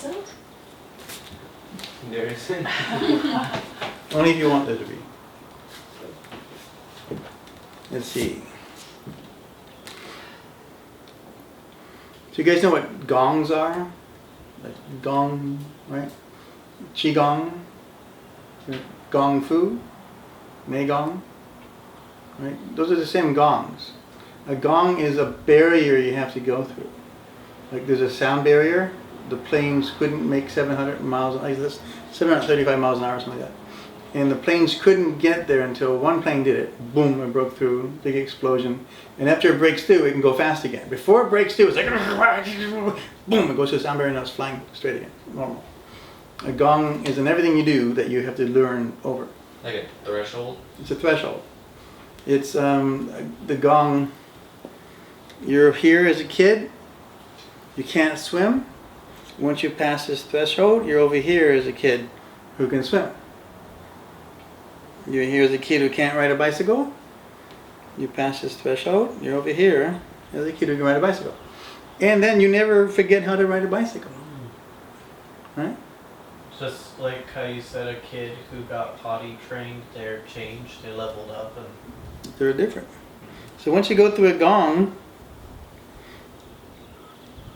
isn't? There isn't. Only if you want there to be. Let's see. So you guys know what gongs are? Like gong, right? Qigong, gong fu, mei gong, right? Those are the same gongs. A gong is a barrier you have to go through. Like there's a sound barrier. The planes couldn't make 700 miles, like this, 735 miles an hour, something like that. And the planes couldn't get there until one plane did it. Boom, it broke through, big explosion. And after it breaks through, it can go fast again. Before it breaks through, it's like, boom, it goes to the sound barrier and now it's flying straight again, normal. A gong is in everything you do that you have to learn over. Like a threshold? It's a threshold. It's the gong, you're here as a kid, you can't swim. Once you pass this threshold, you're over here as a kid who can swim. You're here as a kid who can't ride a bicycle. You pass this threshold, you're over here as a kid who can ride a bicycle. And then you never forget how to ride a bicycle. Right? Just like how you said a kid who got potty trained, they're changed, they leveled up. And They're different. So once you go through a gong,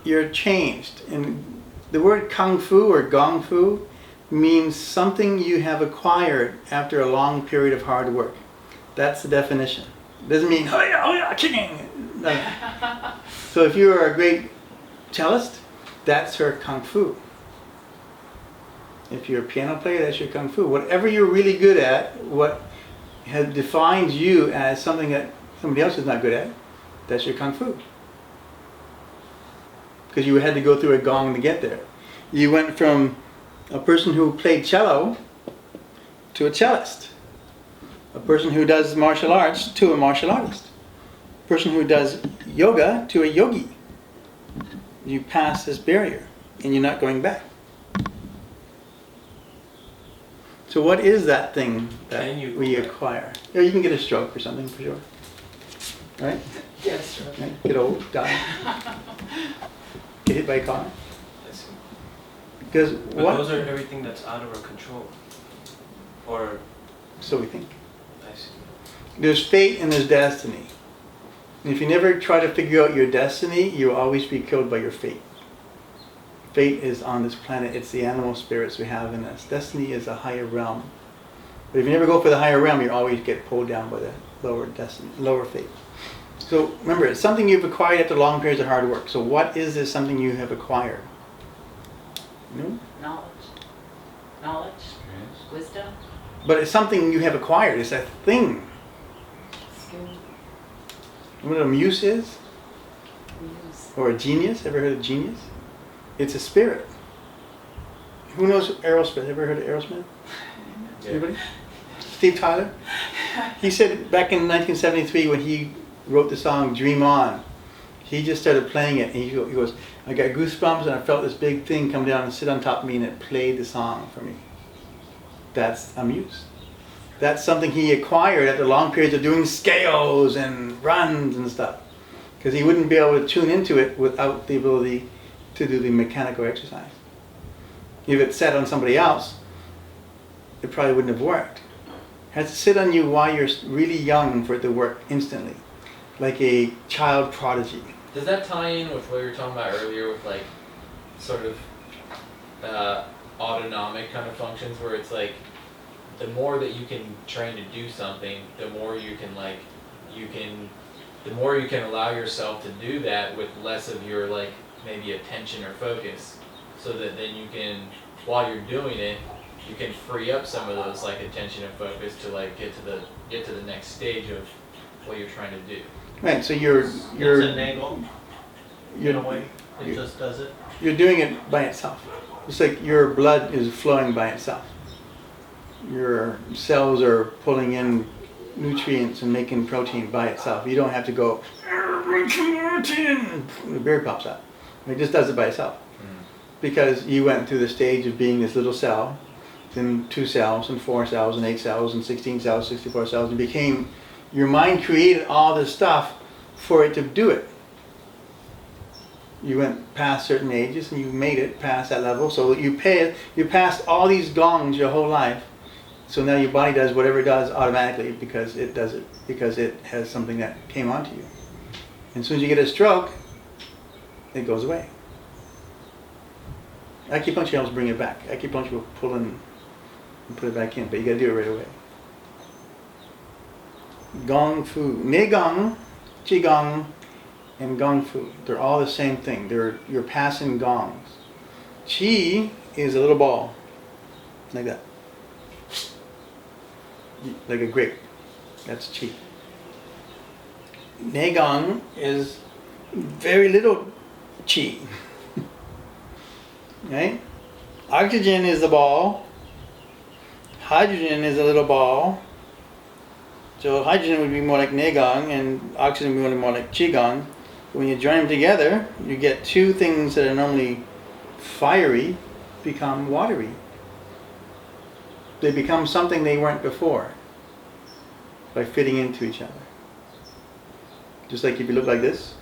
you're changed. And the word kung fu or gong fu means something you have acquired after a long period of hard work. That's the definition. It doesn't mean, oh yeah, kicking. No. So if you are a great cellist, that's her kung fu. If you're a piano player, that's your kung fu. Whatever you're really good at, what has defined you as something that somebody else is not good at, that's your kung fu. Because you had to go through a gong to get there. You went from a person who played cello to a cellist. A person who does martial arts to a martial artist. A person who does yoga to a yogi. You pass this barrier and you're not going back. So what is that thing that we acquire? Yeah, you can get a stroke or something for sure. Right? Yes. Right? Get old, die. Get hit by a car. Because But what? those are everything that's out of our control. Or, So we think. I see. There's fate and there's destiny. And if you never try to figure out your destiny, you'll always be killed by your fate. Fate is on this planet. It's the animal spirits we have in us. Destiny is a higher realm. But if you never go for the higher realm, you always get pulled down by the lower destiny, lower fate. So remember, it's something you've acquired after long periods of hard work. So what is this something you have acquired? No? Knowledge, wisdom, But it's something you have acquired. It's a thing. skill, You know what a muse is? use. Or a genius? Ever heard of genius? It's a spirit. Who knows Aerosmith? Ever heard of Aerosmith? Anybody? Steve Tyler? He said back in 1973 when he wrote the song Dream On, he just started playing it and he goes, I got goosebumps and I felt this big thing come down and sit on top of me and it played the song for me. That's a muse. That's something he acquired after long periods of doing scales and runs and stuff. Because he wouldn't be able to tune into it without the ability to do the mechanical exercise. If it sat on somebody else, it probably wouldn't have worked. It has to sit on you while you're really young for it to work instantly. Like a child prodigy. Does that tie in with what you were talking about earlier with like sort of autonomic kind of functions where it's like the more that you can train to do something, the more you can the more you can allow yourself to do that with less of your like maybe attention or focus, so that then you can, while you're doing it, you can free up some of those like attention and focus to like get to the next stage of what you're trying to do. Right, so you're it's a nagel, in a way. It just does it. You're doing it by itself. It's like your blood is flowing by itself. Your cells are pulling in nutrients and making protein by itself. You don't have to go, protein, the beard pops out. It just does it by itself. Because you went through the stage of being this little cell, then 2 cells, and 4 cells, and 8 cells, and 16 cells, 64 cells, and became, your mind created all this stuff for it to do it. You went past certain ages and you made it past that level. So you passed all these gongs your whole life. So now your body does whatever it does automatically because it does it, because it has something that came onto you. And as soon as you get a stroke, it goes away. Acupuncture helps bring it back. Acupuncture will pull in and put it back in, but you gotta do it right away. Gong Fu. Neigong, Qigong, and Gong Fu. They're all the same thing. You're passing gongs. Qi is a little ball. Like that. Like a grape. That's Qi. Neigong is very little Qi. Right? Oxygen is the ball. Hydrogen is a little ball. So hydrogen would be more like Neigong and oxygen would be more like Qigong. When you join them together, you get two things that are normally fiery become watery. They become something they weren't before by fitting into each other. Just like if you look like this,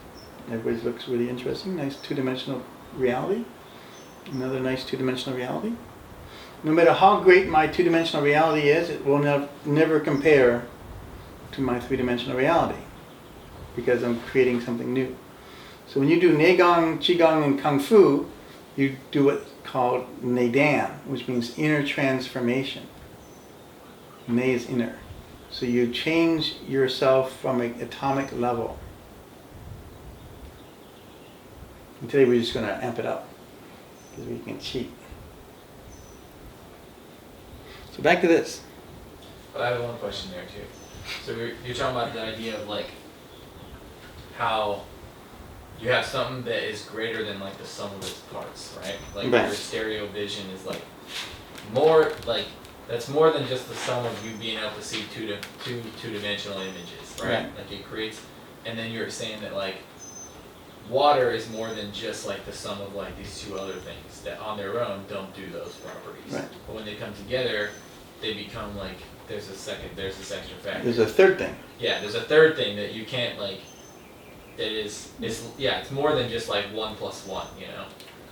everybody looks really interesting, nice two-dimensional reality. Another nice two-dimensional reality. No matter how great my two-dimensional reality is, it will never compare to my three-dimensional reality because I'm creating something new. So when you do Neigong, Qigong, and Kung Fu, you do what's called Neidan, which means inner transformation. Nei is inner. So you change yourself from an atomic level. And today we're just going to amp it up because we can cheat. So back to this. But I have one question there too. So you're talking about the idea of like how you have something that is greater than like the sum of its parts, right? Like Right. your stereo vision is like more like that's more than just the sum of you being able to see two-dimensional images, right? Right. Like it creates, and then you're saying that like water is more than just like the sum of like these two other things that on their own don't do those properties. Right. But when they come together, they become like there's this extra factor. There's a third thing. Yeah, there's a third thing that you can't like. That is it's more than just like 1 + 1. You know,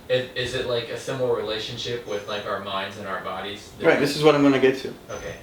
is it like a similar relationship with like our minds and our bodies? Right. This is what I'm going to get to. Okay.